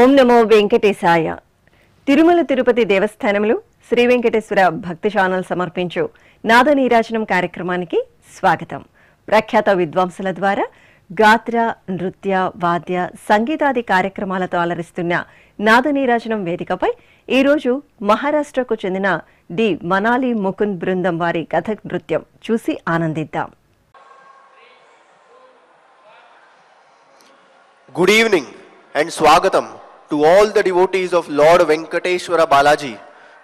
ఓం నమో వెంకటేశాయ. తిరుమల తిరుపతి దేవస్థానంలో శ్రీ వెంకటేశ్వర భక్తి ఛానల్ సమర్పించు నాద నీరాజనం కార్యక్రమానికి స్వాగతం. ప్రఖ్యాత విద్వాంసుల ద్వారా గాత్ర, నృత్య, వాద్య, సంగీతాది కార్యక్రమాలతో అలరిస్తున్న నాద నీరాజనం వేదికపై ఈరోజు మహారాష్ట్రకు చెందిన డి మనాలి ముకుంద్ బృందం వారి కథక్ నృత్యం చూసి ఆనందిద్దాం. Good evening and Swagatam to all the devotees of Lord Venkateshwara Balaji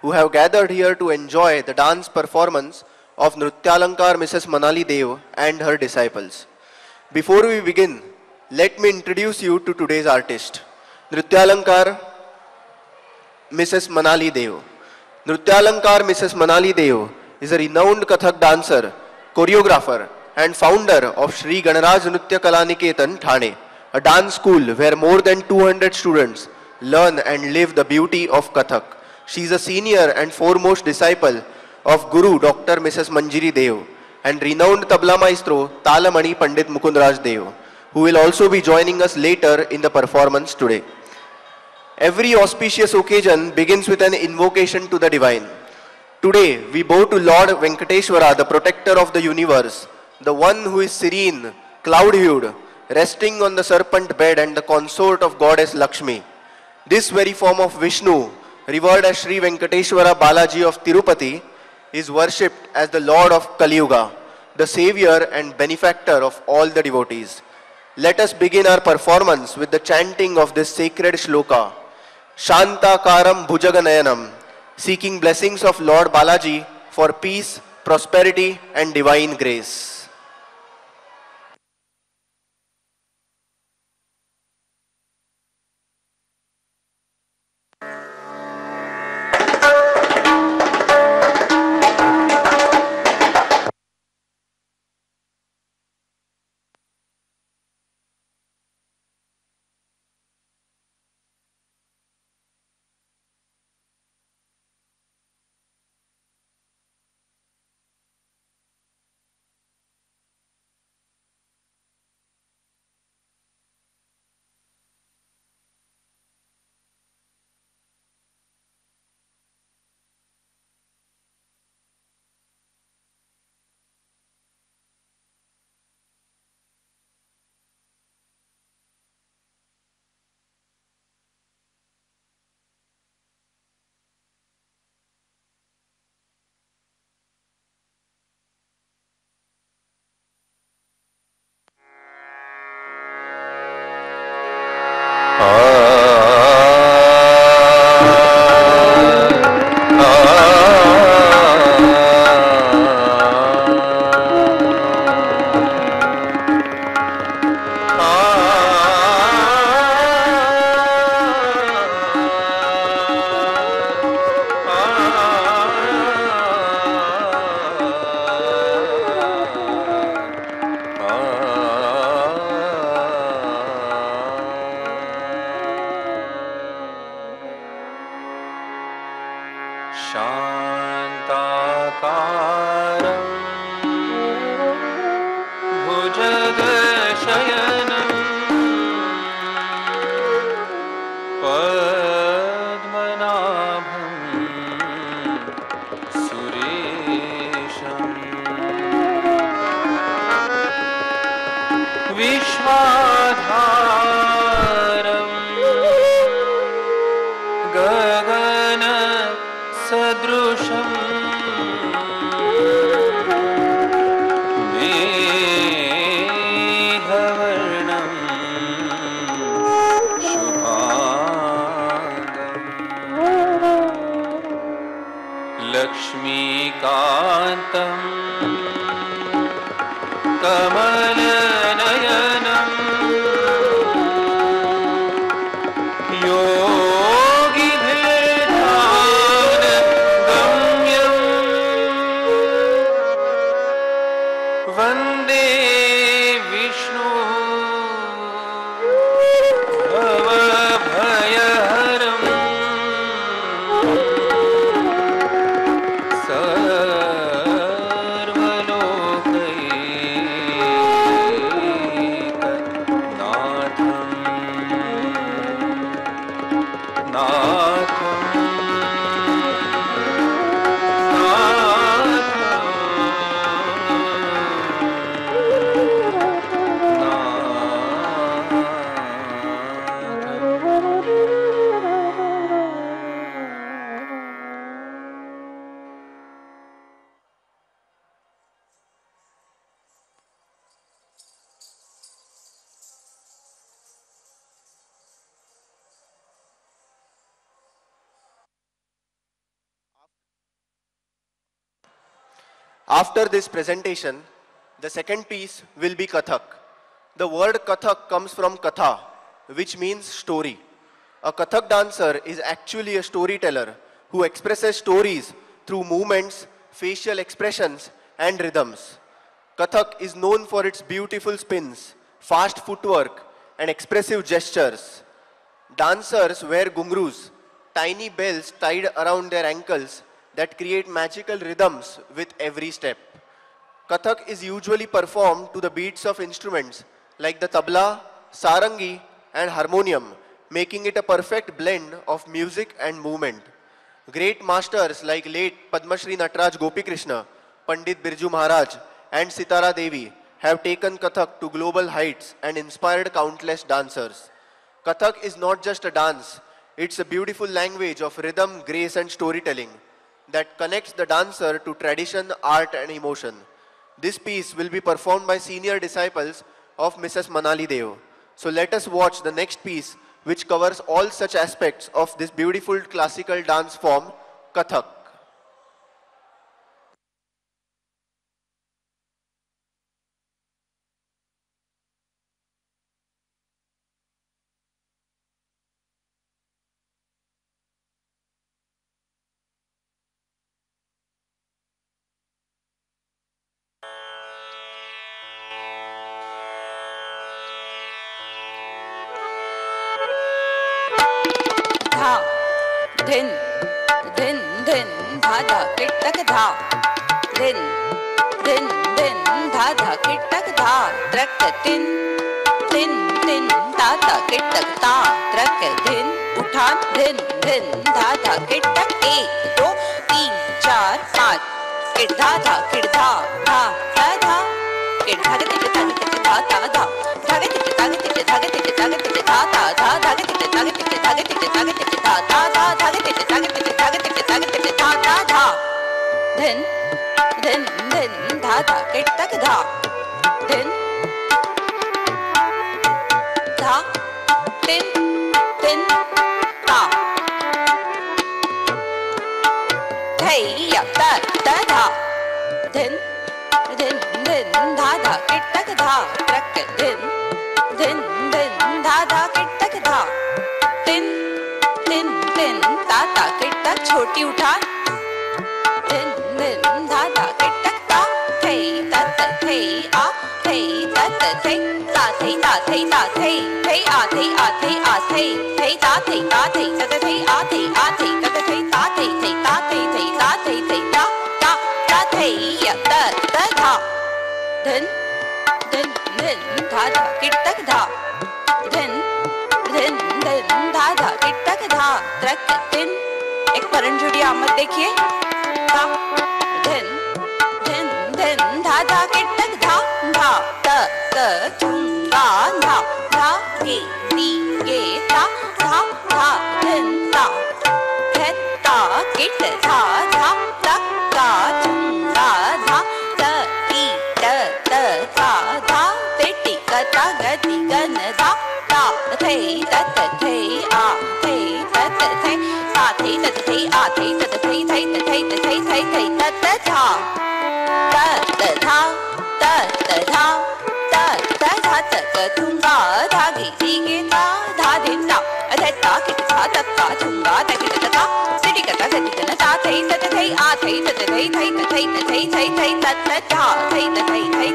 who have gathered here to enjoy the dance performance of Nrutyalankar Mrs. Manali Dev and her disciples. Before we begin, let me introduce you to today's artist, Nrutyalankar Mrs. Manali Dev. Nrutyalankar Mrs. Manali Dev is a renowned Kathak dancer, choreographer and founder of Sri Ganaraj Nrutya Kalaniketan, Thane, a dance school where more than 200 students learn and live the beauty of Kathak. She is a senior and foremost disciple of Guru Dr. Mrs. Manjiri Dev and renowned tabla maestro Talamani Pandit Mukundraj Dev, who will also be joining us later in the performance today. Every auspicious occasion begins with an invocation to the divine. Today we bow to Lord Venkateshwara, the protector of the universe, the one who is serene, cloud-hued, resting on the serpent bed and the consort of goddess Lakshmi. This very form of Vishnu, revered as Sri Venkateshwara Balaji of Tirupati, is worshipped as the Lord of Kali Yuga, the savior and benefactor of all the devotees. Let us begin our performance with the chanting of this sacred shloka, Shantakaram Bhujaganayanam, seeking blessings of Lord Balaji for peace, prosperity and divine grace. After this presentation, the second piece will be Kathak. The word Kathak comes from Katha, which means story. A Kathak dancer is actually a storyteller who expresses stories through movements, facial expressions, and rhythms. Kathak is known for its beautiful spins, fast footwork, and expressive gestures. Dancers wear gungroos, tiny bells tied around their ankles that create magical rhythms with every step. Kathak is usually performed to the beats of instruments like the tabla, sarangi, and harmonium, making it a perfect blend of music and movement. Great masters like late Padma Shri Nataraj Gopi Krishna, Pandit Birju Maharaj, and Sitara Devi have taken Kathak to global heights and inspired countless dancers. Kathak is not just a dance, it's a beautiful language of rhythm, grace, and storytelling that connects the dancer to tradition, art, and emotion. This piece will be performed by senior disciples of Mrs. Manali Dev. So let us watch the next piece, which covers all such aspects of this beautiful classical dance form, Kathak. धा धिन धिन धिन धा धा किटक धा धिन धिन धिन धा धा किटक धा त्रक तिन तिन तिन धा धा किटक ता त्रक धिन उठा धिन धिन धा धा किटक 1 2 3 4 5 किट धा धा धा धा धा किट धा धा धा धा धा धागे टिक धागे टिक धागे टिक धागे टिक धा धा धा धागे टिक धागे टिक धागे टिक धागे टिक धा धा धा धागे टिक धागे टिक धागे टिक धागे टिक धा धा धा धिन धिन धिन धा धा किट तक धा धिन धा तिन तिन ता धैया ता ता धा धिन धिन धिन धा धा किट तक धा त्रक धिन धिन धिन धा धा किट तक धा तिन तिन तिन ता ता किट तक छोटी उठा धिन धिन धा धा किट तक ता थे तत थे आ थे तत थे ता थे ता थे ता थे थे आ थे आ थे आ थे ता थे तत थे आ थे तत थे ता थे ता थे ता ता ता थे या त त धा धिन धिन धिन धा धा किट तक धा धिन धिन धिन धा धा किट तक धा त्रक तिन एक परण जुड़ी आमद देखिए धा धिन धिन धिन धा धा किट तक धा धा त त चुंगा धा धा गे नी गे ता धा धा धिन ता थे ता किट धा धा तक का चुंगा धा त ती त त धा धा तिटी कता गति गन धा ता थे तत थे आ थे तत थे ता थे तत थे आ थे तत थे थे थे थे थे थे तत धा तत धा तत धा तत धा तक चुंगा धा गी गे ता धा धिन ता अधे ता किट धा तक का चुंगा तक किट ता तिटी कता गति गन ता थे तत थे आ थे तत थे थे थे थे थे थे तत धा थे थे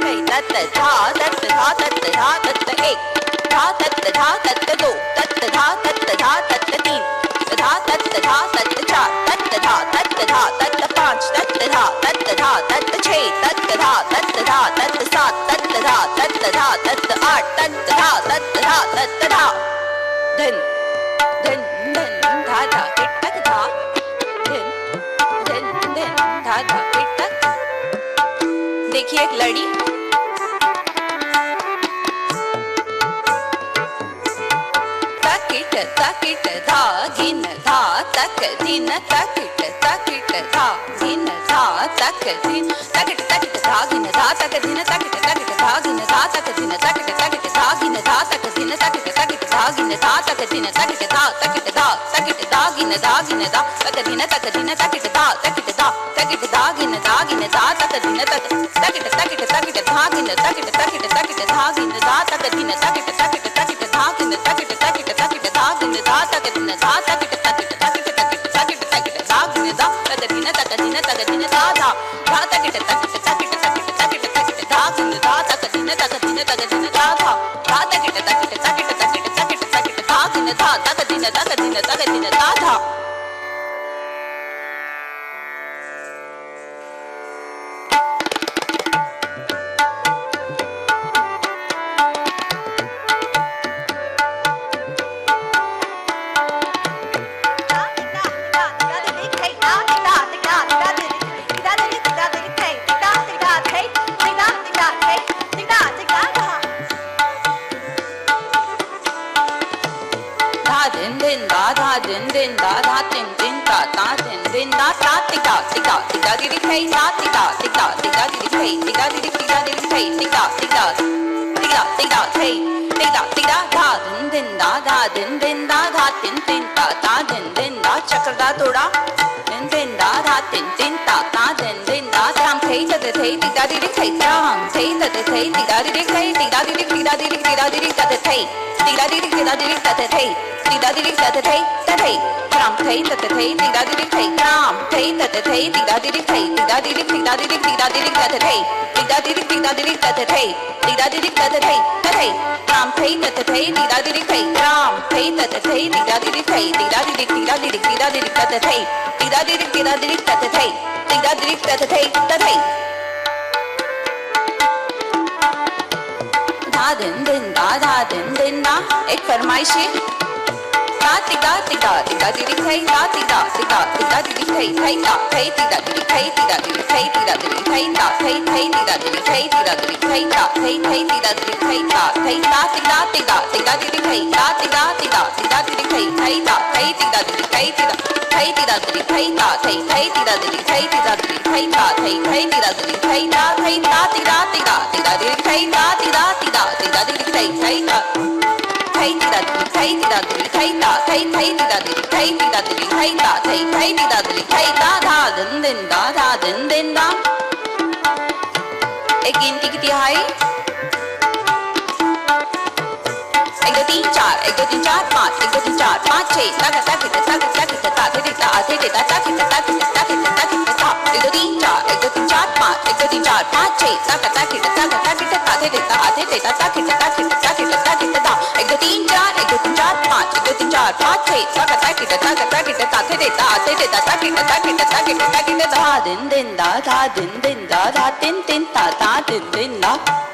थे तत धा तत धा तत धा तत एक धा तत धा तत दो तत धा तत तीन धा तत धा तत चार तत धा तत पाँच तत धा तत छः तत धा तत सात तत धा तत आठ तत धा धिन धिन धिन धा धा किट तक धा धिन धिन धिन धा धा किट तक देखिए एक लड़ी तकिट धा गिन धा तक दिन तकिट धा गिन धा तक दिन तकिट धा गिन धा तक दिन तकिट धा गिन धा तक दिन तकिट धा गिन धा तक दिन तकिट धा गिन धा तक दिन तकिट धा गिन गिन दा गिन दा तक दिन तकिट दा तकिट दा गिन दा तक दिन तकिट दा गिन दा तक दिन तकिट दा गिन दा तक दिन तकिट दा गिन दा तक दिन तकिट दा गिन दा तक दिन दा तक दिन दा तकिट दा गिन दा तक दिन दा धा तकिट दा गिन दा तक दिन दा तक दिन दा धा तकिट दा गिन दा तकिट दा गिन दा तक दिन दा धा din da da tin din da da din da ta tika tika tika di kai ta tika tika tika di kai tika di kai tika tika tika tika kai tika tika da din da tin tin da da din da chakra da toda din da tin da da din da ram kai da tika di kai ram kai da tika di kai tika di kai tika di da kai tika di da kai tika di da kai ram kai da kai tika di kai ram kai da kai tika di kai tika di da kai tika di da kai tika di da kai tika di da kai ram kai da kai tika di kai ram kai da kai tika di kai tika di da kai tika di da kai tika di da kai धा दिन da एक फरमाइश है tika tika tika di kai tika tika tika di kai kai tika tika di kai tika di kai tika di kai tika tika di kai tika di kai tika tika di kai tika tika tika di kai tika tika di kai tika tika di kai tika tika di kai tika tika di kai tika di kai tika di kai tika tika di kai tika di kai tika Hey da da hey da da hey da hey da da hey da da hey da hey da da hey da da din da एक गिनती कितनी है एक दो तीन चार पाँच एक दो तीन चार पाँच छः एक दो तीन चार पाँच एक दो तीन चार पाँच छः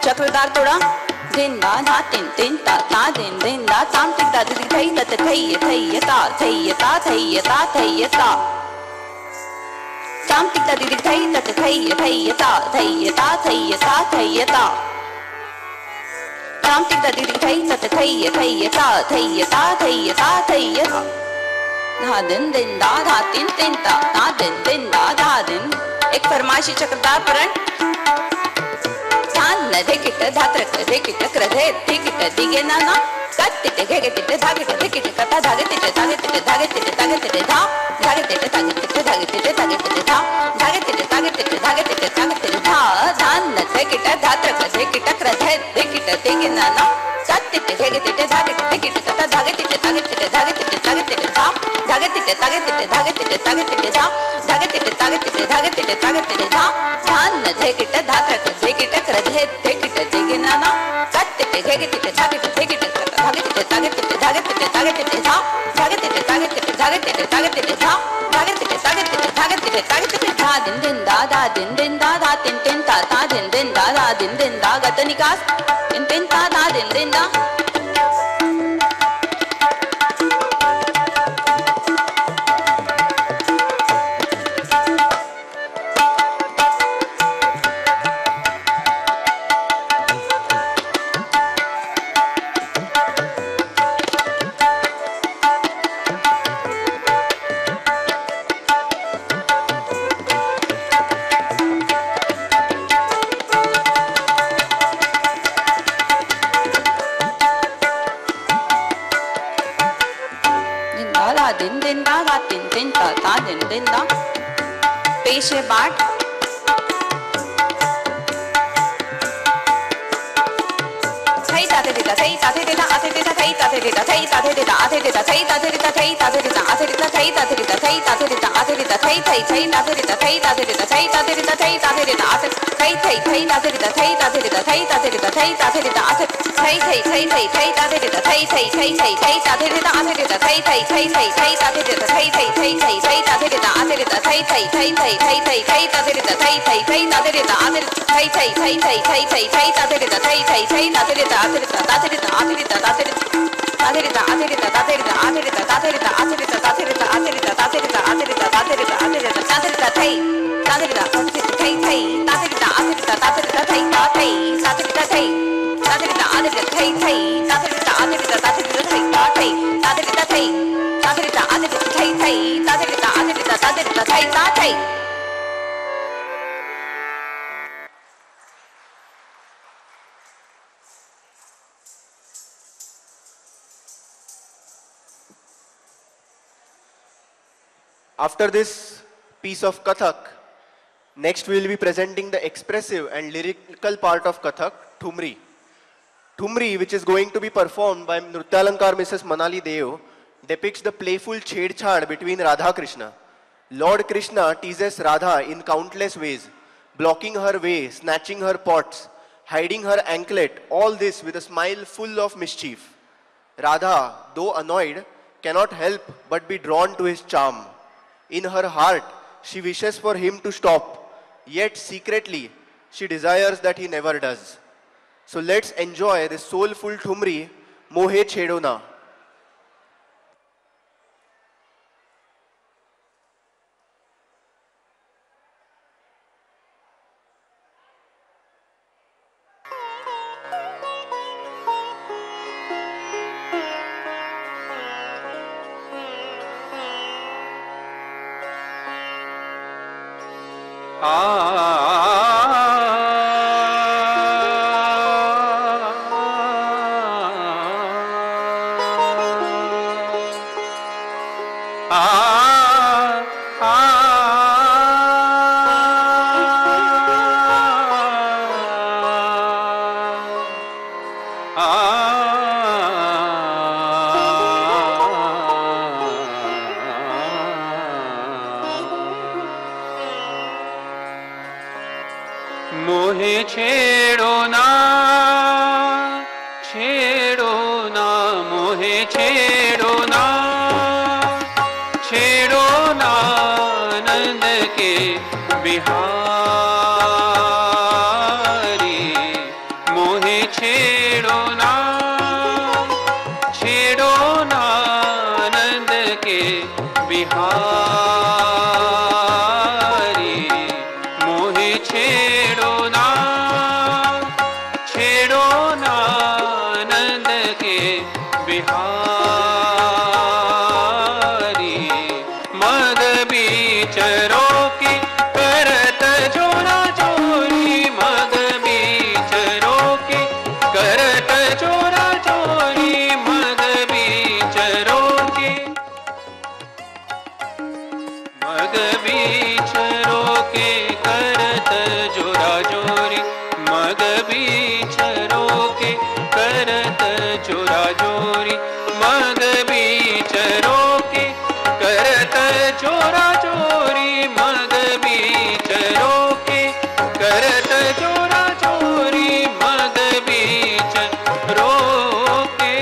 चक्रदार तोड़ा दिन दा धा tin ta ta din da tam tik da di thei ta thei ta tam tik da di thei ta thei ta tam tik da di thei ta thei ta धा दिन दा धा tin ta din da धा दिन एक फरमाइशी चक्रदार परण धिकिट धात्रक धिकिट क्रधे धिकिट दिगे नाना कत्तिट घेगिट धागिट धिकिट कथा धागिट धा धागिट धा धान धिकिट धात्रक धिकिट क्रधे धिकिट दिगे नाना कत्तिट घेगिट धागिट धिकिट कथा धागिट धा धान धिकिट धात्रक धिकिट क्रधे धिकिट दिगे नाना कत्तिट घेगिट धागिट धिकिट धा दिन दा धा tin ta ta din da gata nikas tin ta ta din da दिन दा पेश बाट थई ताते देता थई ताते देता आते देता थई ताते देता थई ताते देता आते देता थई ताते देता थई ताते देता आते देता थई ताते देता थई ताते देता आते देता थई थई थई ताते देता थई ताते देता थई ताते देता थई ताते देता आते थई थई थई ताते देता थई ताते देता थई ताते देता थई ताते देता आते थई थई थई थई थई ताते देता थई थई थई थई थई ताते देता आते देता थई थई थई थई थई ताते देता थई थई थई थई थई ताते देता आते देता थई थई थई थई थई थई थई ताते देता थई थई थई ताते देता आते थई थई थई थई थई थई थई ताते देता थई थई थई ताते देता आते देता ताते देता आते देता ताते देता ताते देता आते देता ताते देता आते देता ताते देता आते देता ताते देता आते देता ताते देता आते देता ताते देता आते देता ताते देता थई ताते देता थई थई ताते देता आते देता ताते देता थई ताते ताते देता थई ताते देता आते देता थई थई ताते देता आते देता ताते देता थई ताते ताते देता थई ताते देता आते देता थई थई ताते देता आते देता ताते देता थई ताते After this piece of Kathak, next we will be presenting the expressive and lyrical part of Kathak, Thumri. Thumri, which is going to be performed by Nrutyalankar Mrs. Manali Deo, depicts the playful chhed-chhad between Radha Krishna. Lord Krishna teases Radha in countless ways, blocking her way, snatching her pots, hiding her anklet, all this with a smile full of mischief. Radha, though annoyed, cannot help but be drawn to his charm. In her heart, she wishes for him to stop, yet secretly, she desires that he never does. So let's enjoy this soulful Thumri, Mohe Chhedo Na. मोहे छेड़ो ना मोहे छेड़ो ना नंद के बिहारी मोहे छेड़ो ना नंद के बिहारी मोहे छेड़ो ना नंद के बिहारी मद बीचरो की करत चोरा चोरी मद बीचरो की करत चोरा चोरी मद बीचरो की मद बीचरो के करत जोरा जोरी मद बीचरो के करत जोरा जोरी मद बीचरो के करत जोरा जोरी मद बीचरो के करत जोरा जोरी मद बीचरो के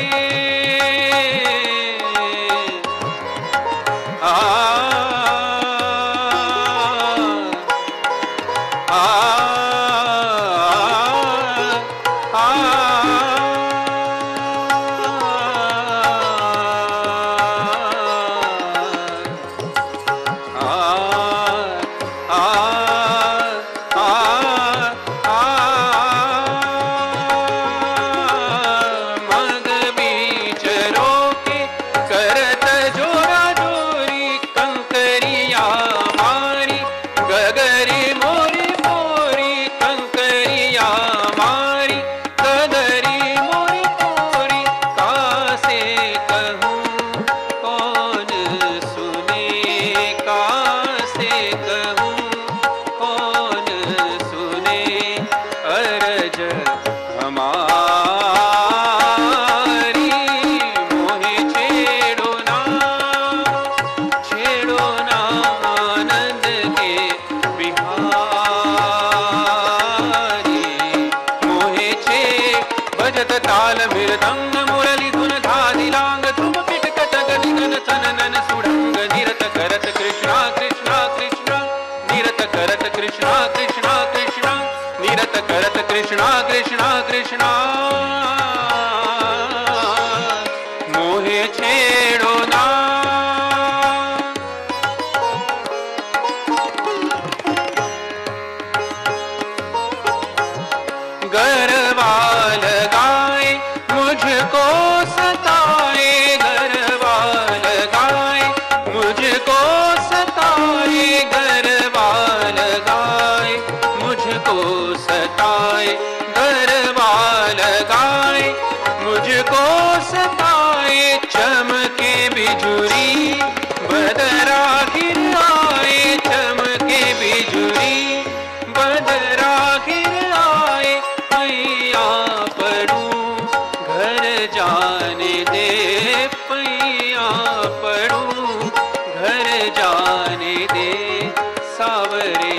मद बीचरो के करत जोरा जोरी कंकरिया मारी गगरी मोरी मोरी कृष्णा कृष्णा निरत करत कृष्णा कृष्णा कृष्णा मोहे छेड़ो ना गरबा लगाए मुझको सताए गरबा लगाए मुझको सताए गरबा लगाए मुझको सताए गरबा लगाए मुझको सताए चमके बिजुरी बदरा गिर आए चमके बिजुरी बदरा गिर आए पैया पड़ूं घर जाने दे पैया पड़ूं घर जाने दे सावरे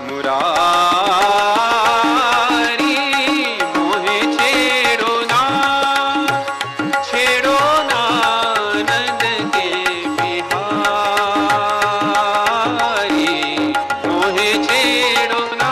मुरारी मोहे छेड़ो ना नंद के बिहारी मोहे छेड़ो ना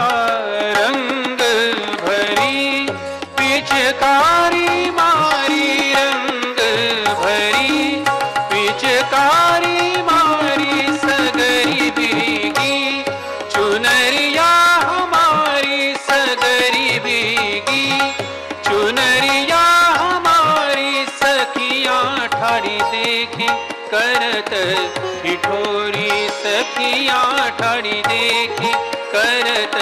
रंग भरी पिचकारी मारी रंग भरी पिचकारी मारी सगरी भीगी चुनरिया हमारी सगरी भीगी चुनरिया हमारी सखियाँ ठाड़ी देखी करत ठिठोरी सखियाँ ठाड़ी देखी करत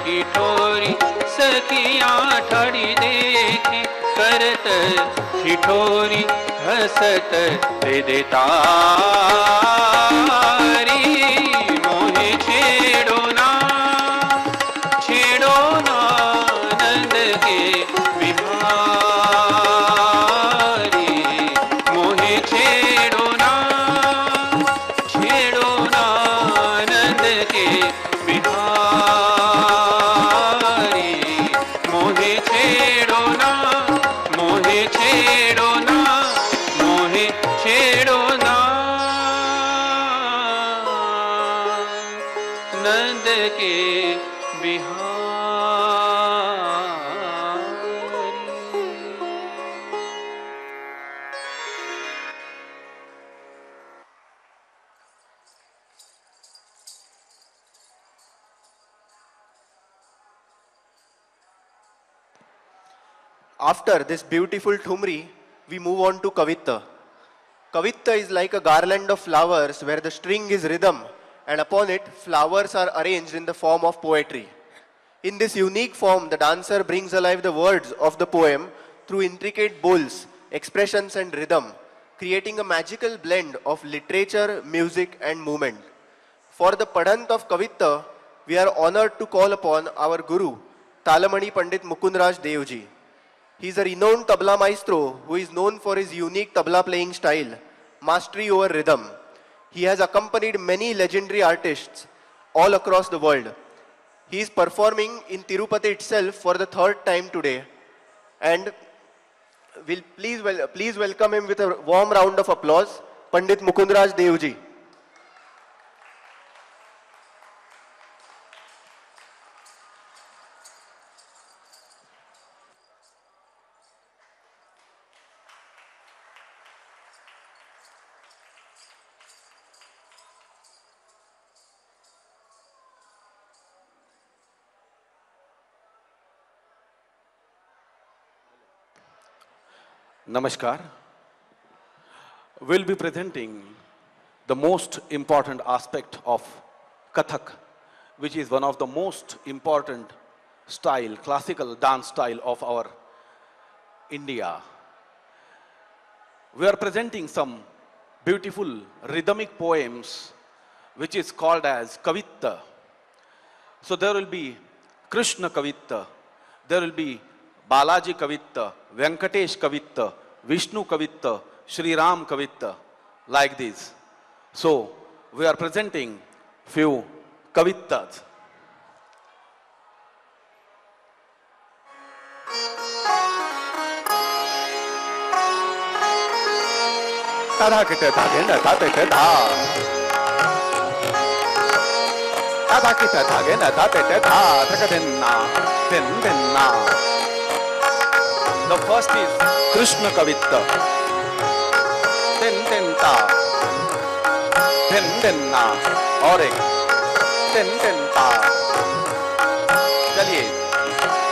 ठिठोरी सखियाँ ठाड़ी देखी करत ठिठोरी हसत दे देतारी मोहे छेड़ो ना नंद के बिहारी मोहे छेड़ो ना नंद के बिहारी मोहे छेड़ो ना मोहे छेड़ो ना मोहे छेड़ो ना नंद के Bihari After this beautiful Thumri, we move on to Kavitta. Kavitta is like a garland of flowers where the string is rhythm and upon it flowers are arranged in the form of poetry. In this unique form, the dancer brings alive the words of the poem through intricate bowls, expressions and rhythm, creating a magical blend of literature, music and movement. For the Padant of Kavitta, we are honored to call upon our Guru, Talamani Pandit Mukundraj Devji. He is a renowned tabla maestro who is known for his unique tabla playing style, mastery over rhythm. He has accompanied many legendary artists all across the world. He is performing in Tirupati itself for the third time today. And we'll please welcome him with a warm round of applause, Pandit Mukundraj Devji. Namaskar. We'll be presenting the most important aspect of Kathak, which is one of the most important style, classical dance style of our India. We are presenting some beautiful rhythmic poems, which is called as Kavitta. So there will be Krishna Kavitta, there will be Balaji Kavitta, Venkatesh Kavitta, Vishnu Kavitta, Sri Ram Kavitta, like this. So we are presenting few Kavittas. Tada kita dhagena dhate te dha. Tada kita dhagena dhate te dha. Thakadenna, denna. The first is Krishna Kavitta. Tenta. Denna. और एक tenta. चलिए.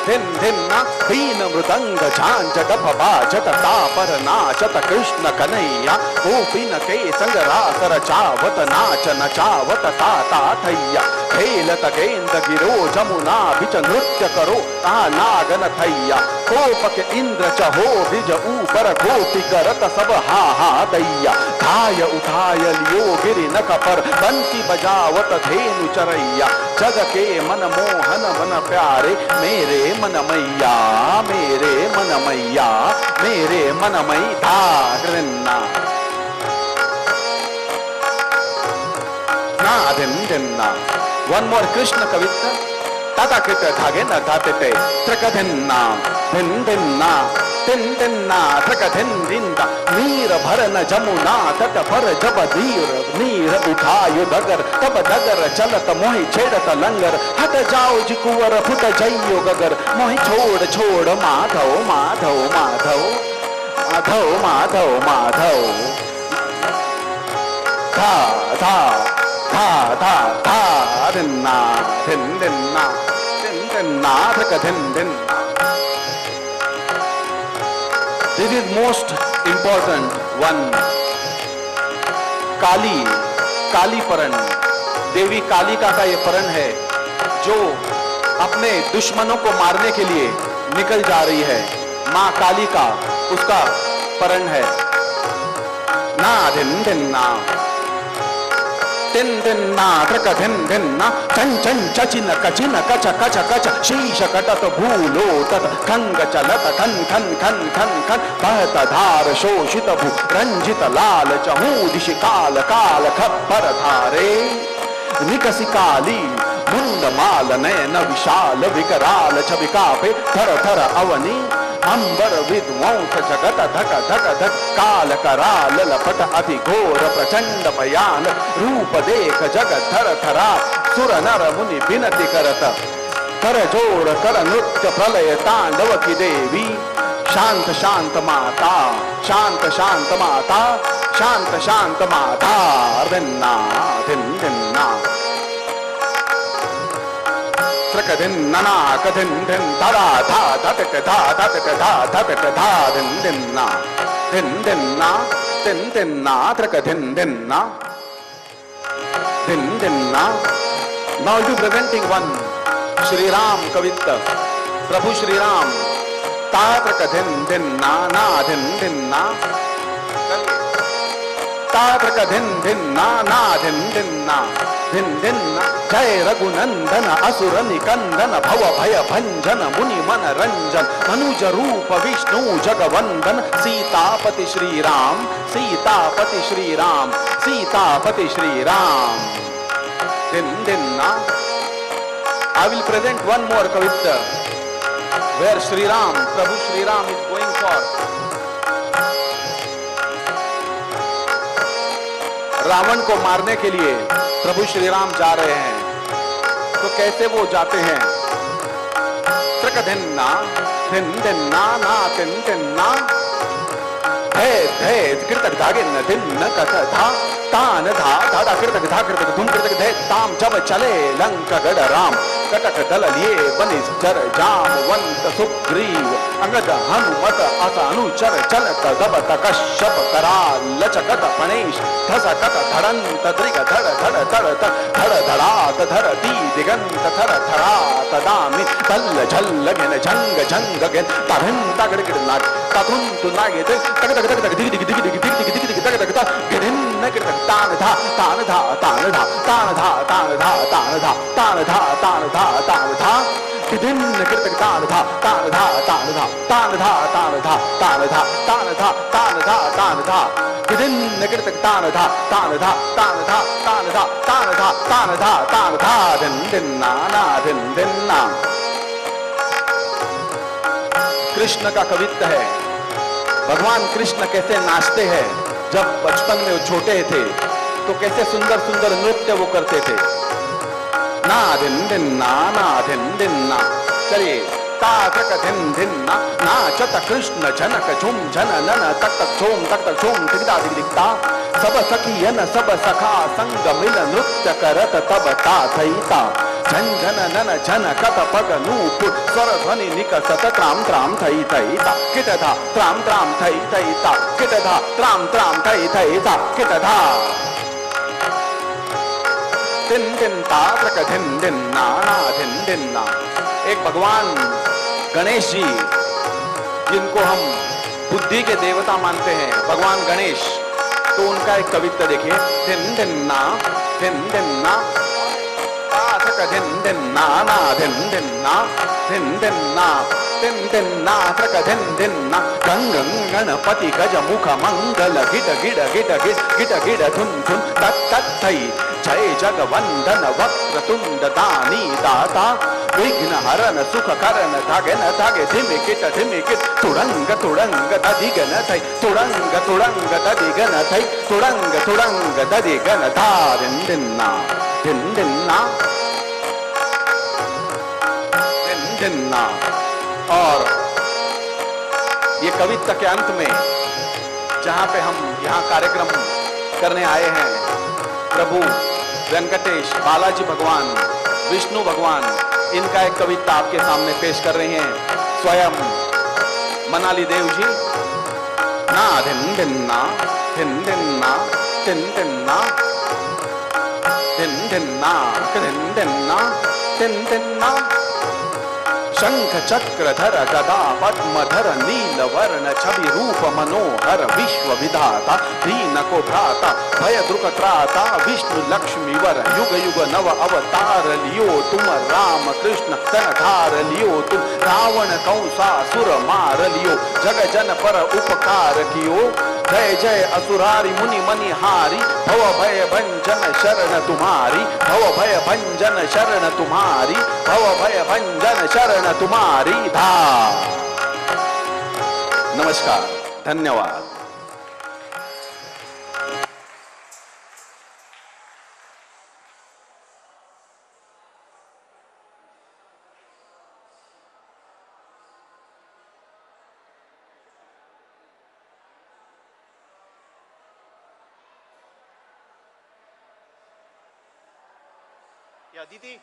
धिन्ना दीन मृदंग झांझ dove बाजत तापर नाचत कृष्ण कन्हैया गोपिन के संग रास रचावत नाच नचावत ताता थैया खेलत गेंद गिरो जमुना बिच नृत्य करो ता नागन थैया कोप के इंद्र चहो बिज ऊपर गोपी करत सब हा हा दैया धाय उठाय लियो गिरि नख पर बंसी बजावत धेनु चरैया जग के मन मोहन मन प्यारे मेरे मन मैया मेरे मन मैया मेरे मन मई था कृष्णा ना दिन्ना वन मोर कृष्ण कविता ताता कृत धागे न धाते ते त्रकधिन्ना धिन्ना तिन्ना त्रकधिन्दा नीर भरन जमुना तट पर जब नीर उठायो डगर तब डगर चलत मोहि छेड़त लंगर हट जाओ जी कुंवर फुट जइयो गगर मोहि छोड़ छोड़ माधव माधव माधव माधव माधव माधव धा धा धा धा धा दिन्ना दिन्ना दिन्ना त्रकधिन्ना. This is most important one. काली, काली परण, देवी कालिका का ये परण है जो अपने दुश्मनों को मारने के लिए निकल जा रही है. माँ कालिका उसका परण है. ना दिन्ना तिन्ना त्रकधिन्ना चन चन चचिन कचिन कच कच कच शीश कटत भूलो तत खंग चलत खन खन खन खन खन बहत धार शोषित भू रंजित लाल चहू दिशि काल काल खप्पर धारे निकसी काली मुंड माल नयन विशाल विकराल छविका पे थर थर अवनी अंबर विध्वंस जगत धक धक धक काल कराल लपट अति घोर प्रचंड भयान रूप देख जगत धर थरा सुर नर मुनि विनति करत कर जोड़ कर नृत्य प्रलय तांडव की देवी शांत शांत माता शांत शांत माता शांत शांत माता दिन्ना दिन्ना त्रकधिन्ना कधिन्धिन् तदा धा धतक धा धतक धा धतक धा दिन्ना दिन्ना दिन्ना त्रकधिन्ना दिन्ना. Now you presenting one Shri Ram Kavitta. Prabhu Shri Ram ta त्रकधिन्ना ना दिन्ना ta त्रकधिन्ना ना दिन्ना दिन्ना. जय रघुनंदन असुर निकंदन भव भय भंजन मुनि मन रंजन मनुज रूप विष्णु जगवंदन सीतापति श्री राम सीतापति श्री राम सीतापति श्री राम. दिन्ना. I will present one more kavita where Shri Ram, Prabhu Shri Ram is going for Ravan को मारने के लिए. प्रभु श्री राम जा रहे हैं तो कैसे वो जाते हैं. त्रकधिन्ना दिन्ना ना तिन्ना कृतक धागिन दिन्न कथ धा तान धा धाधा कृतक धा कृतक धूम कृतक धे ताम जब चले लंका गढ़ राम कटक दल लिए बनिश्चर जामवंत सुग्रीव अंगद हनुमत अस अनुचर चलत दबत कश्यप कराल लचकत फणेश धसकत धड़ंत द्रिग धड़ धड़ धड़ धड़ धड़ात धरती दिगंत थर थरात दामि तल्ल झल्ल गेन झंग झंग गेन तभिन तगड़ गिड़ नाग तथुन तु नागे तग तग तग तग दिग दिग दिग दिग दिग दिग दिग दिग तग तग तग गिड़िन नगिड़ तान धा तान धा तान धा तान धा तान धा तान धा तान धा तान धा तान धा गिड़िन नगिड़ तग तान धा तान धा तान धा तान धा तान धा तान धा तान धा तान धा तान धा गिड़िन नगिड़ तग तान धा तान धा तान धा तान धा तान धा तान धा तान धा दिन दिन ना ना दिन दिन ना। कृष्ण का कवित्व है। भगवान कृष्ण कैसे नाचते हैं। जब बचपन में वो छोटे थे तो कैसे सुंदर सुंदर नृत्य वो करते थे। ना दिन दिन ना दिन दिन ना। चलिए ताक दिन दिन ना नाचत कृष्ण जनक झुम झन नन तक तक झूम तक तक झूम दिखता दिखता सब सखियन सब सखा संग मिल नृत्य करत तब ता थईता झन झन नन झन कत पग नूपुर स्वर ध्वनि निकसत त्राम त्राम थई थई ता किट था त्राम त्राम थई थई ता किट था त्राम त्राम थई थई ता किट था दिन दिन ताक दिन दिन ना दिन दिन ना। एक भगवान गणेश जी जिनको हम बुद्धि के देवता मानते हैं, भगवान गणेश, तो उनका एक कविता देखिए। दिन दिन ना दिन दिन ना दिन दिन ना दिन दिन ना दिन दिन ना दिन दिन ना दिन दिन ना। गंग गणपति गज मुख मंगल गिड गिड गिड गिड गिड गिड धुन धुन तत् तत् थई जय जगवंदन वक्रतुंड दानी दाता विघ्न हरन सुख करन धागे न धागे धिमिकिट धिमिकिट तुड़ंग तुड़ंग दधिगन थई तुड़ंग तुड़ंग दधिगन थई तुड़ंग तुड़ंग दधिगन धा दिन दिन ना दिन दिन ना दिन दिन ना। और ये कविता के अंत में जहां पे हम यहाँ कार्यक्रम करने आए हैं, प्रभु वेंकटेश बालाजी भगवान विष्णु भगवान, इनका एक कविता आपके सामने पेश कर रहे हैं स्वयं मनाली देव जी। ना दिन दिन ना दिन दिन ना दिन दिन ना दिन दिन ना दिन दिन ना दिन दिन ना। शंख चक्रधर गदा पद्मधर नील वर्ण छवि रूप मनोहर विश्व विधाता दीन को भ्राता भय दुख त्राता विष्णु लक्ष्मी वर युग युग नव अवतार लियो तुम राम कृष्ण तन धार लियो तुम रावण कंसासुर मार लियो जग जन पर उपकार कियो जय जय असुरारी मुनि मनिहारी भव भय भंजन शरण तुम्हारी भव भय भंजन शरण तुम्हारी भव भय भंजन शरण तुम्हारी धा। नमस्कार, धन्यवाद। अदिती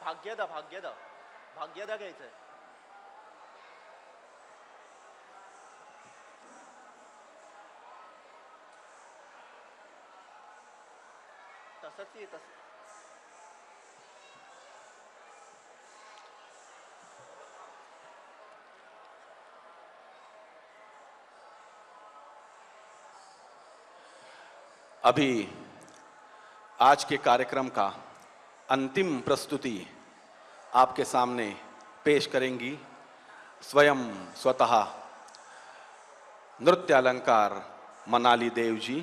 भाग्यदा भाग्यदा भाग्यदा घ्यायचंय। तसंच अभी आज के कार्यक्रम का अंतिम प्रस्तुति आपके सामने पेश करेंगी स्वयं स्वतः नृत्य अलंकार मनाली देव जी।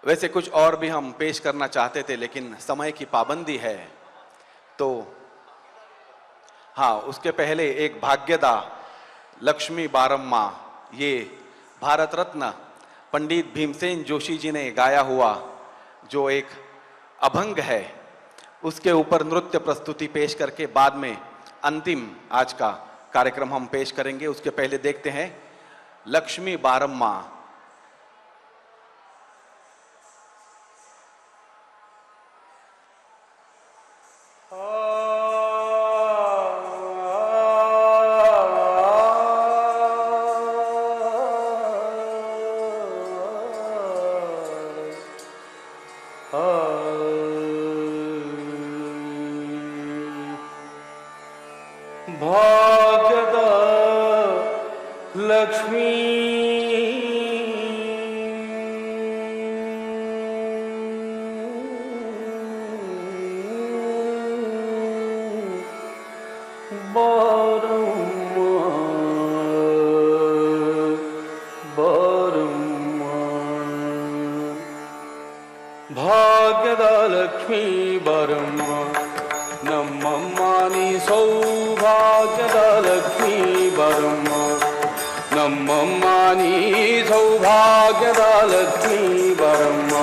वैसे कुछ और भी हम पेश करना चाहते थे लेकिन समय की पाबंदी है, तो हाँ, उसके पहले एक भाग्यदा लक्ष्मी बारम्मा, ये भारत रत्न पंडित भीमसेन जोशी जी ने गाया हुआ जो एक अभंग है, उसके ऊपर नृत्य प्रस्तुति पेश करके बाद में अंतिम आज का कार्यक्रम हम पेश करेंगे। उसके पहले देखते हैं लक्ष्मी बारम्मा। ಭಾಗ್ಯದ ಲಕ್ಷ್ಮೀ ಬಾರಮ್ಮ ಬಾರಮ್ಮ ಭಾಗ್ಯದ ಲಕ್ಷ್ಮೀ ಬಾರಮ್ಮ ನಮ್ಮಮ್ಮ ನೀ ಸೌಭಾಗ್ಯದ ಲಕ್ಷ್ಮೀ ಬಾರಮ್ಮ ನಮ್ಮಮ್ಮ ನೀ ಸೌಭಾಗ್ಯದ ಲಕ್ಷ್ಮೀ ಬಾರಮ್ಮ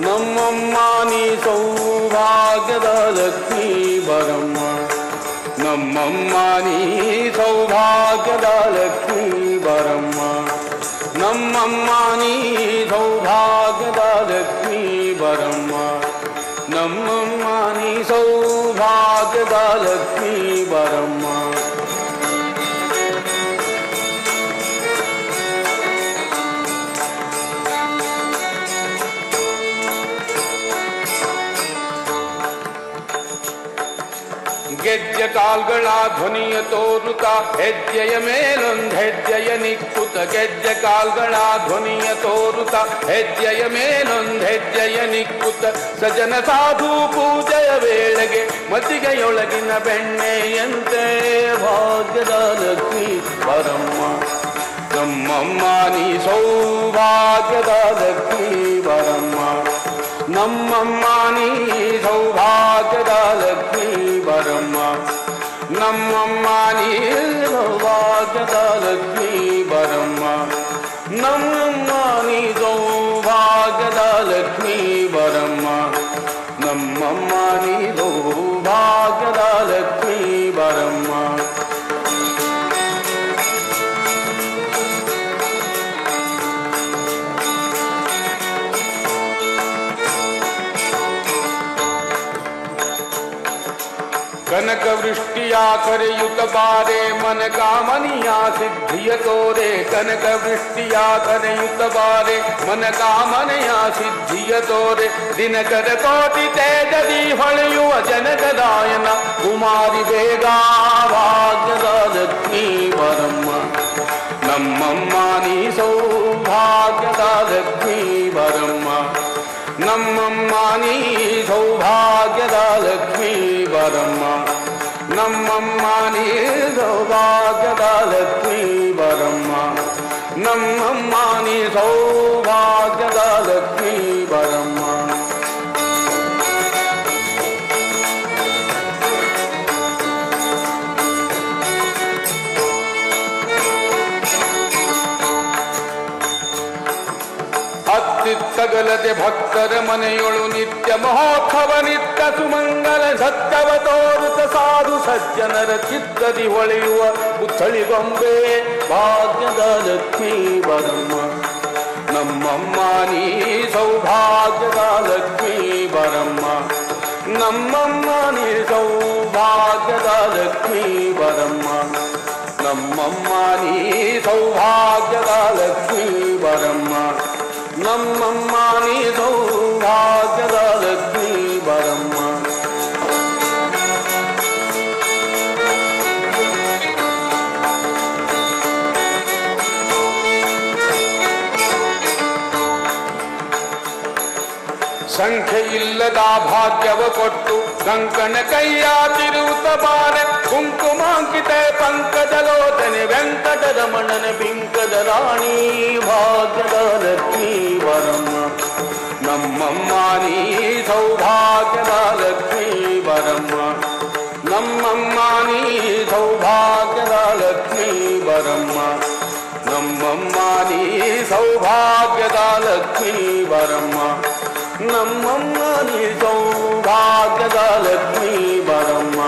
ನಮ್ಮಮ್ಮ ನೀ ಸೌಭಾಗ್ಯದ ಲಕ್ಷ್ಮೀ ಬಾರಮ್ಮ ನಮ್ಮಮ್ಮ ನೀ ಸೌಭಾಗ್ಯದ ಲಕ್ಷ್ಮೀ ಬಾರಮ್ಮ ನಮ್ಮಮ್ಮ ನೀ ಸೌಭಾಗ್ಯದ ಲಕ್ಷ್ಮೀ ಬಾರಮ್ಮ ನಮ್ಮಮ್ಮ ನೀ ಸೌಭಾಗ್ಯದ ಲಕ್ಷ್ಮೀ ಬಾರಮ್ಮ ಗೆಜ್ಜೆ ಕಾಲ್ಗಳ ಧ್ವನಿಯ ತೋರುತ್ತ ಹೆಜ್ಜೆಯ ಮೇಲೊಂದು ಹೆಜ್ಜೆಯ ನಿಕ್ಕುತ್ತ ಗೆಜ್ಜೆ ಕಾಲ್ಗಳ ಧ್ವನಿಯ ತೋರುತ್ತ ಹೆಜ್ಜೆಯ ಮೇಲೊಂದು ಹೆಜ್ಜೆಯ ನಿಕ್ಕುತ್ತ ಸಜನ ಸಾಧು ಪೂಜೆಯ ವೇಳೆಗೆ ಮತಿಗೆಯೊಳಗಿನ ಬೆಣ್ಣೆಯಂತೆ ಭಾಗ್ಯದ ಲಕ್ಷ್ಮೀ ಬಾರಮ್ಮ ನಮ್ಮಮ್ಮ ನೀ ಸೌಭಾಗ್ಯದ ಲಕ್ಷ್ಮೀ ಬಾರಮ್ಮ ನಮ್ಮಮ್ಮ ನೀ ಸೌಭಾಗ್ಯದ ಲಕ್ಷ್ಮೀ ಬಾರಮ್ಮ ನಮ್ಮಮ್ಮ ನೀ ಸೌಭಾಗ್ಯದ ಲಕ್ಷ್ಮೀ ಬಾರಮ್ಮ ನಮ್ಮಮ್ಮ ನೀ ಸೌಭಾಗ್ಯದ ಲಕ್ಷ್ಮೀ ಬಾರಮ್ಮ ನಮ್ಮಮ್ಮ ನೀ ಸೌಭಾಗ್ಯದ ಲಕ್ಷ್ಮೀ ಬಾರಮ್ಮ ಕನಕ ವೃಷ್ಟಿಯ ಕರೆಯುತ್ತ ಬಾರೆ ಮನ ಕಾಮನಿಯ ಸಿದ್ಧಿಯ ತೋರೆ ಕನಕ ವೃಷ್ಟಿಯ ಕರೆಯುತ್ತ ಬಾರೆ ಮನ ಕಾಮನೆಯ ಸಿದ್ಧಿಯ ತೋರೆ ದಿನಕರ ಕೋಟಿ ತೇಜದಿ ಹೊಳೆಯುವ ಜನಕದಾಯನ ಕುಮಾರಿ ಬೇಗ ಭಾಗ್ಯದ ಲಕ್ಷ್ಮೀ ಬಾರಮ್ಮ ನಮ್ಮಮ್ಮ ನೀ ಸೌಭಾಗ್ಯದ ಲಕ್ಷ್ಮೀ ಬಾರಮ್ಮ ನಮ್ಮಮ್ಮ ನೀ ಸೌಭಾಗ್ಯದ ಲಕ್ಷ್ಮೀ ಬಾರಮ್ಮ ನಮ್ಮಮ್ಮ ನೀ ಸೌಭಾಗ್ಯದ ಲಕ್ಷ್ಮೀ ಬಾರಮ್ಮ ನಮ್ಮಮ್ಮ ನೀ ಸೌಭಾಗ್ಯದ ಲಕ್ಷ್ಮೀ ಬಾರಮ್ಮ ಅತ್ತಿತ್ತಗಲದೆ ಭಕ್ತರ ಮನೆಯೊಳು ನಿತ್ಯ ಮಹೋತ್ಸವ ನಿತ್ಯ ಸುಮಂಗಲ ಸತ್ಯವ ತೋರುತ ಸಾಧು ಸಜ್ಜನರ ಚಿತ್ತದಿ ಹೊಳೆಯುವ ಪುತ್ಥಳಿಗೊಂಬೆ ಭಾಗ್ಯದ ಲಕ್ಷ್ಮೀ ಬಾರಮ್ಮ ನಮ್ಮಮ್ಮ ನೀ ಸೌಭಾಗ್ಯದ ಲಕ್ಷ್ಮೀ ಬಾರಮ್ಮ ನಮ್ಮಮ್ಮ ನೀ ಸೌಭಾಗ್ಯದ ಲಕ್ಷ್ಮೀ ಬಾರಮ್ಮ ನಮ್ಮಮ್ಮ ನೀ ಸೌಭಾಗ್ಯದ ಲಕ್ಷ್ಮೀ ಬಾರಮ್ಮ ನಮ್ಮಮ್ಮ ನೀ ಸೌಭಾಗ್ಯದ ಲಕ್ಷ್ಮೀ ಬಾರಮ್ಮ ಸಂಖ್ಯೆ ಇಲ್ಲದ ಭಾಗ್ಯವ ಕೊಟ್ಟು ಕಂಕಣ ಕೈಯ ತಿರುವುತ ಬಾರೆ ಕುಂಕುಮಾಂಕಿತ ಪಂಕಜಲೋಚನೆ ವೆಂಕಟರಮಣನ ಬಿಂಕದ ರಾಣಿ ಭಾಗ್ಯದ ಲಕ್ಷ್ಮೀ ಬಾರಮ್ಮ ನಮ್ಮಮ್ಮ ನೀ ಸೌಭಾಗ್ಯದ ಲಕ್ಷ್ಮೀ ಬಾರಮ್ಮ ನಮ್ಮಮ್ಮ ನೀ ಸೌಭಾಗ್ಯದ ಲಕ್ಷ್ಮೀ ಬಾರಮ್ಮ ನಮ್ಮಮ್ಮ ನೀ ಸೌಭಾಗ್ಯದ ಲಕ್ಷ್ಮೀ ಬಾರಮ್ಮ ನಮ್ಮಮ್ಮ ನೀ ಸೌಭಾಗ್ಯದ ಲಕ್ಷ್ಮೀ ಬಾರಮ್ಮ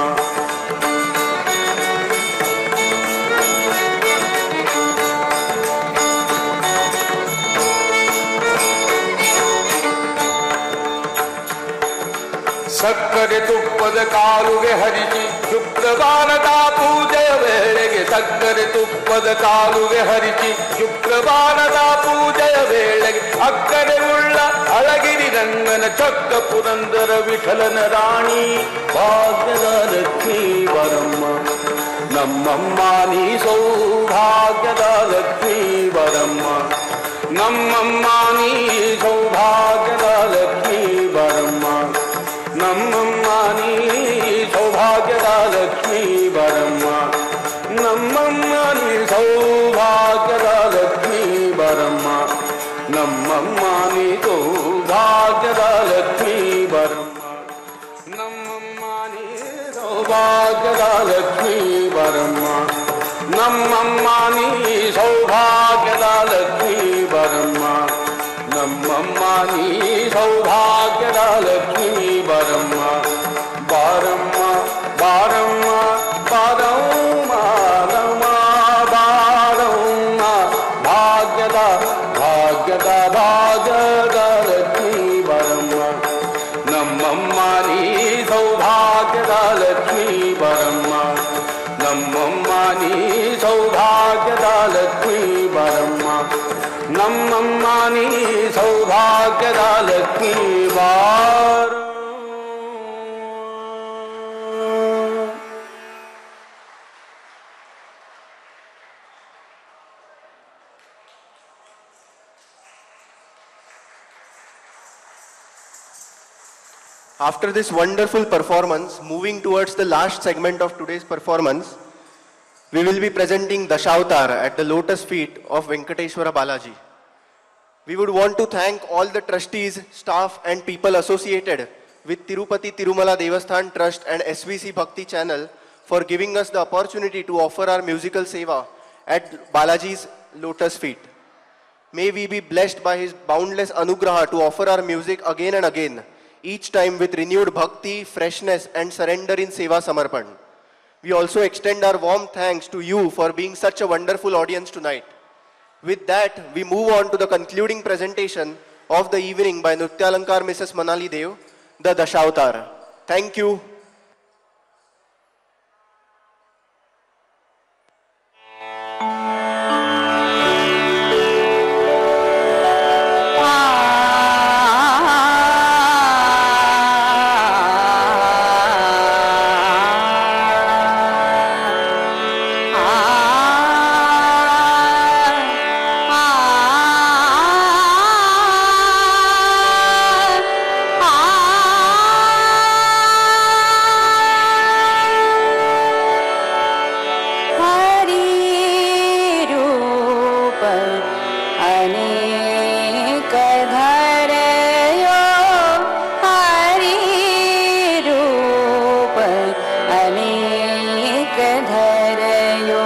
ಸಕ್ಕರೆ ತುಪ್ಪದ ಕಾಲುಗೆ ಹರಿಸಿ ಶುಕ್ರವಾರದ ಪೂಜೆಯ ವೇಳೆಗೆ ಸಕ್ಕರೆ ತುಪ್ಪದ ಕಾಲುಗೆ ಹರಿಸಿ ಶುಕ್ರವಾರದ ಪೂಜೆಯ ವೇಳೆಗೆ ಅಕ್ಕರೆ ಉಳ್ಳ ಅಳಗಿರಿ ರಂಗನ ಚೊಕ್ಕ ಪುರಂದರ ವಿಠಲನ ರಾಣಿ ಭಾಗ್ಯದ ಲಕ್ಷ್ಮೀ ಬಾರಮ್ಮ ನಮ್ಮಮ್ಮ ನೀ ಸೌಭಾಗ್ಯದ ಲಕ್ಷ್ಮೀ ಬರಮ್ಮ, ನಮ್ಮಮ್ಮ ನೀ ಸೌಭಾಗ್ಯದ ಲಕ್ಷ್ಮೀ ಬರಮ್ಮ, ನಮ್ಮಮ್ಮ ನೀ ಸೌಭಾಗ್ಯದ ಲಕ್ಷ್ಮೀ ಬರಮ್ಮ, ನಮ್ಮಮ್ಮ ನೀ ಸೌಭಾಗ್ಯದ ಲಕ್ಷ್ಮೀ ಬರಮ್ಮ, ನಮ್ಮಮ್ಮ ನೀ ಸೌಭಾಗ್ಯದ ಲಕ್ಷ್ಮೀ ಬರಮ್ಮ, ನಮ್ಮಮ್ಮ ನೀ ಸೌಭಾಗ್ಯದ ಲಕ್ಷ್ಮೀ ಬರಮ್ಮ, ನಮ್ಮಮ್ಮ ನೀ ಸೌಭಾಗ್ಯದ ಲಕ್ಷ್ಮೀ ಬರಮ್ಮ, ನಮ್ಮಮ್ಮ ನೀ ಸೌಭಾಗ್ಯದ ಲಕ್ಷ್ಮೀ ಬರಮ್ಮ, ಬಾರಮ್ಮ ಬಾರಮ್ಮ ಬಾರಮ್ಮ ನಮ ಬಾರಮ್ಮ, ಭಾಗ್ಯದ ಭಾಗ್ಯದ ಭಾಗ್ಯದ ಲಕ್ಷ್ಮೀ ಬರಮ್ಮ, ನಮ್ಮಮ್ಮ ನೀ ಸೌಭಾಗ್ಯದ ಲಕ್ಷ್ಮೀ ಬರಮ್ಮ, ನಮ್ಮಮ್ಮ ನೀ ಸೌಭಾಗ್ಯದ ಲಕ್ಷ್ಮೀ ಬರಮ್ಮ, ನಮ್ಮಮ್ಮ ನೀ ಸೌಭಾಗ್ಯದ ಲಕ್ಷ್ಮೀ ಬಾರ. After this wonderful performance, moving towards the last segment of today's performance, we will be presenting Dashavatar at the lotus feet of Venkateshwara Balaji. We would want to thank all the trustees, staff and people associated with Tirupati Tirumala Devasthan Trust and SVC Bhakti channel for giving us the opportunity to offer our musical seva at Balaji's lotus feet. May we be blessed by his boundless anugraha to offer our music again and again, each time with renewed bhakti, freshness and surrender in seva samarpan. We also extend our warm thanks to you for being such a wonderful audience tonight. With that, we move on to the concluding presentation of the evening by Nrutyalankar Mrs. Manali Dev, the Dashavatar. Thank you. अनेक धरयो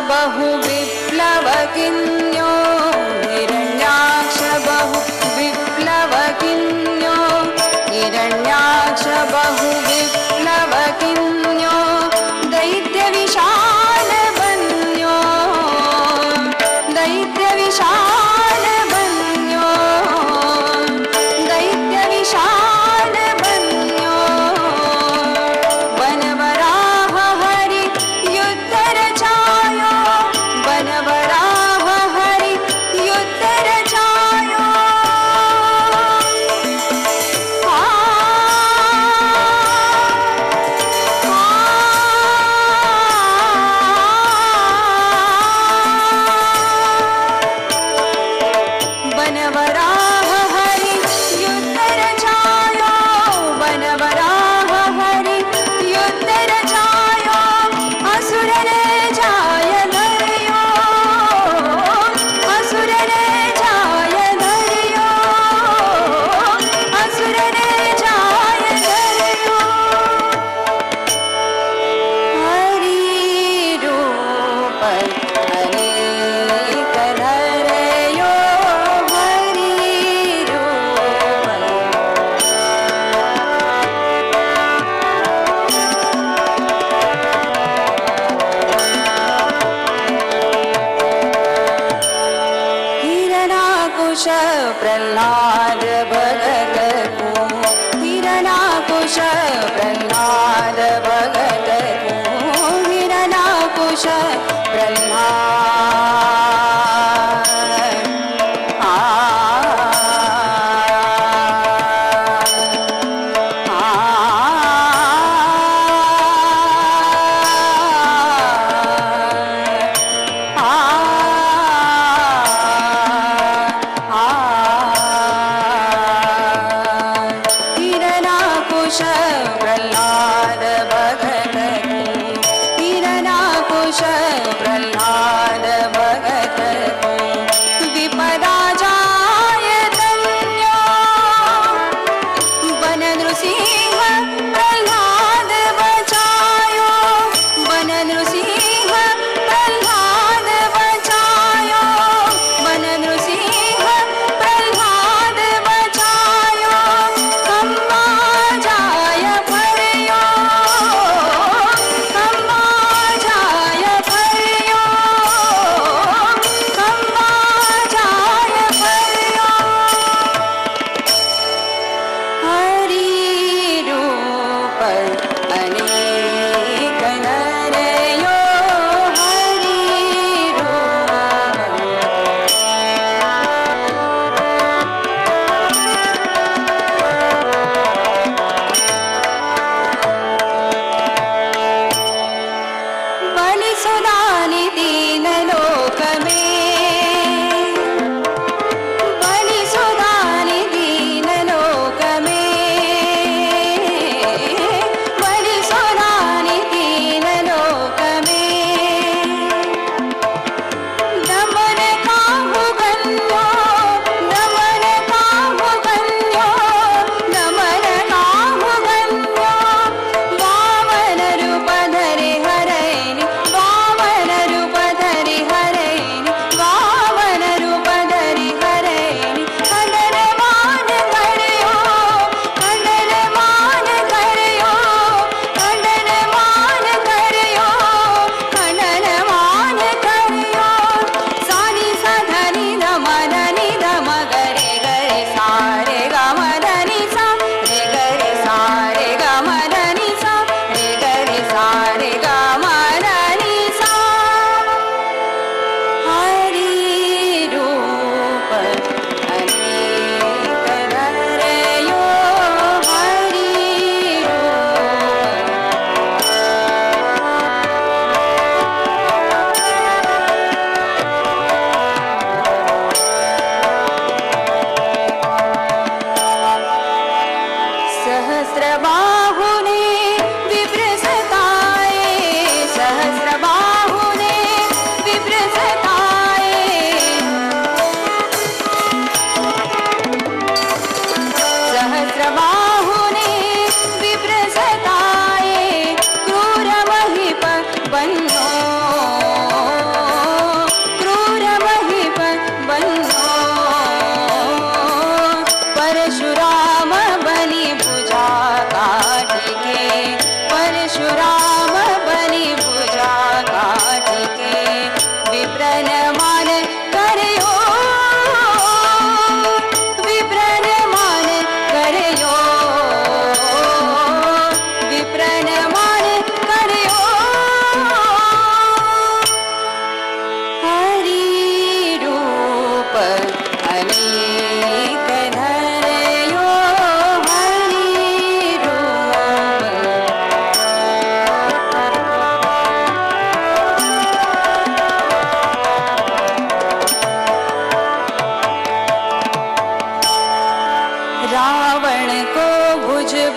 बहु विप्लवकिन्यो हिरण्याक्ष बहु विप्लवकिन्यो हिरण्याक्ष बहु विप्लवकिन्यो दैत्यविशालवन्यो दैत्यविशालवन्यो दैत्यविशालवन्यो वनवराह हरि युद्धरचायो वनवराह हरि युद्धरचायो वनवराह हरि युद्धरचायो वनवराह हरि युद्धरचायो असुरने जाय धर्यो असुरने जाय धर्यो असुरने जाय धर्यो हरि रूप अनेक धरयो हरि रूप हिरणाकुश प्रह्लाद भगत को हिरणाकुश प्रह्लाद भगत को हिरणाकुश प्रह्लाद हिरणाकुश प्रह्लाद भगत को हिरणाकुश प्रह्लाद भगत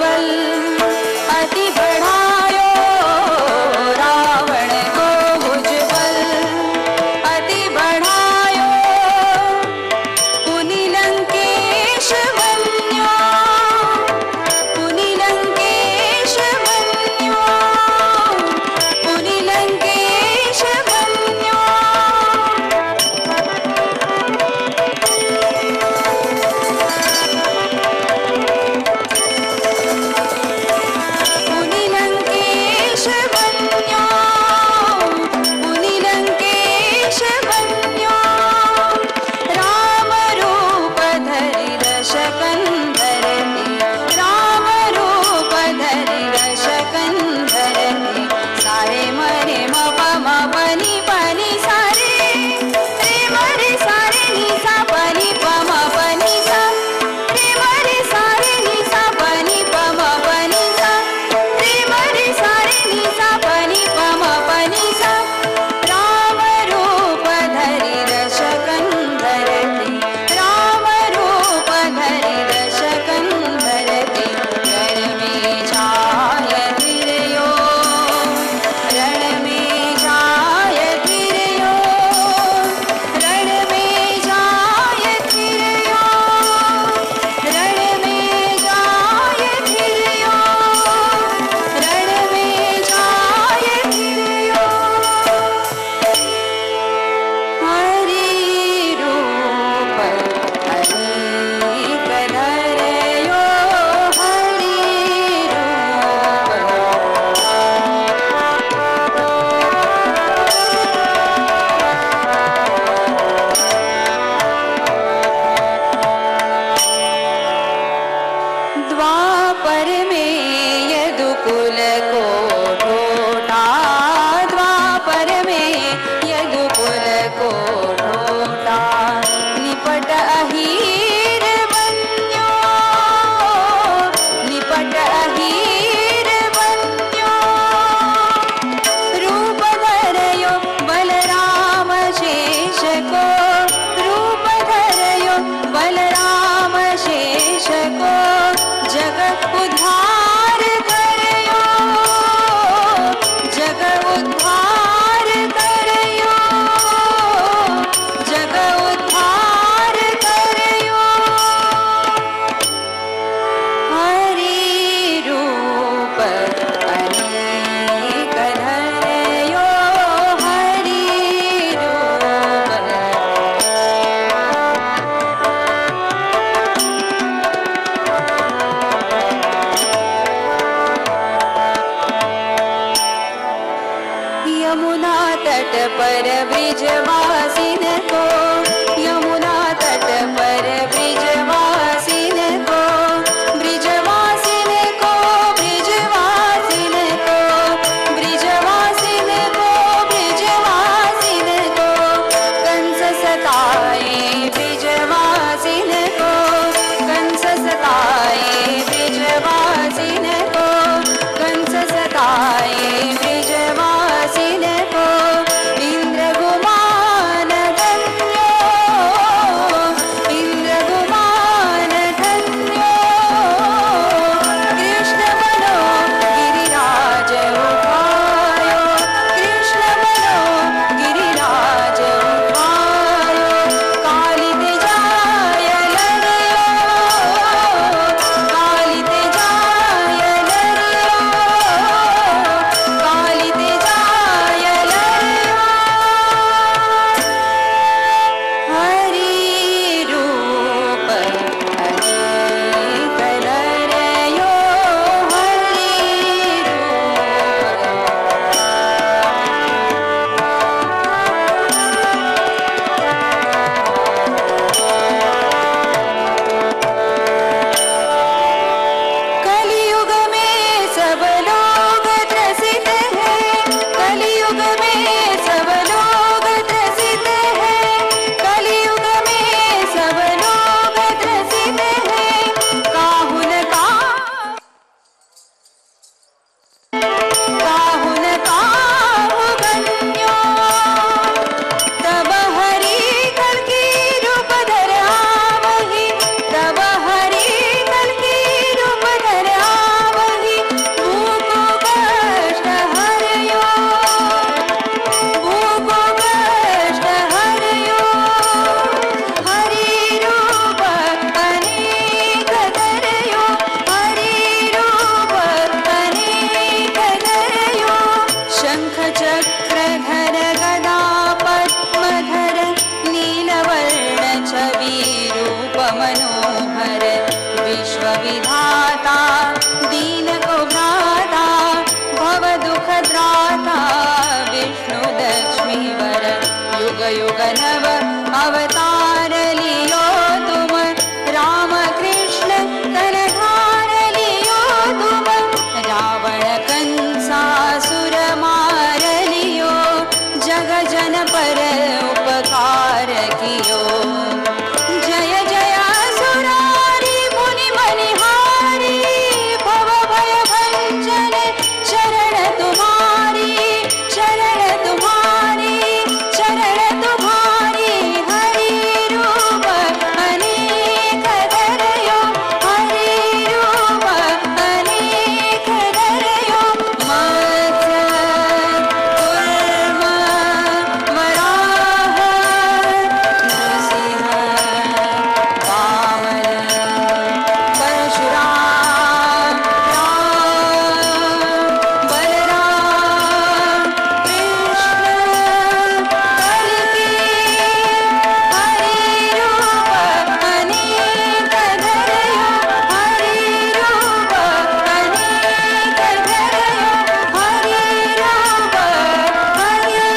बल अति बढ़ायो रावण को भुजबल अति बढ़ायो पुनि लंकेश बन्यो पुनि लंकेश बन्यो पुनि लंकेश बन्यो विधाता दीन को भ्राता भव दुख द्राता विष्णु लक्ष्मी वर युग युग नव अवतार लियो तुम राम कृष्ण कनधार लियो तुम रावण कंसासुर मार लियो जग जन पर उपकार कियो जय जय सुरारी मुनि मनिहारी भव भय भंजन शरण तुम्हारी शरण तुम्हारी शरण तुम्हारी हरि रूप अनेक धरयो हरि रूप अनेक धरयो मत्स्य कूर्म वराह नृसिंह वामन परशुराम राम बलराम कृष्ण कल्कि हरि रूप अनेक धरयो हरि रूप अनेक धरयो हरि रूप अनेक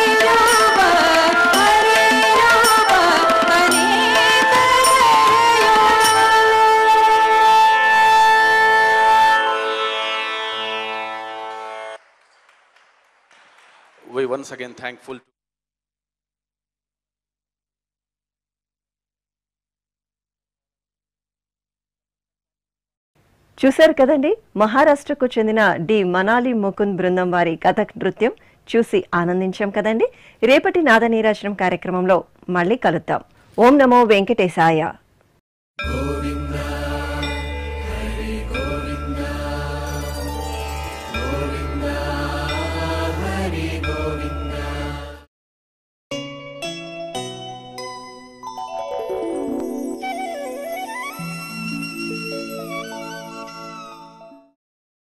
धरयो We once again thankful. చూశారు కదండి, మహారాష్ట్రకు చెందిన డి మనాలి ముకుంద్ బృందం వారి కథక్ నృత్యం చూసి ఆనందించాం కదండి. రేపటి నాద నీరాజనం కార్యక్రమంలో మళ్ళీ కలుద్దాం. ఓం నమో వెంకటేశాయ.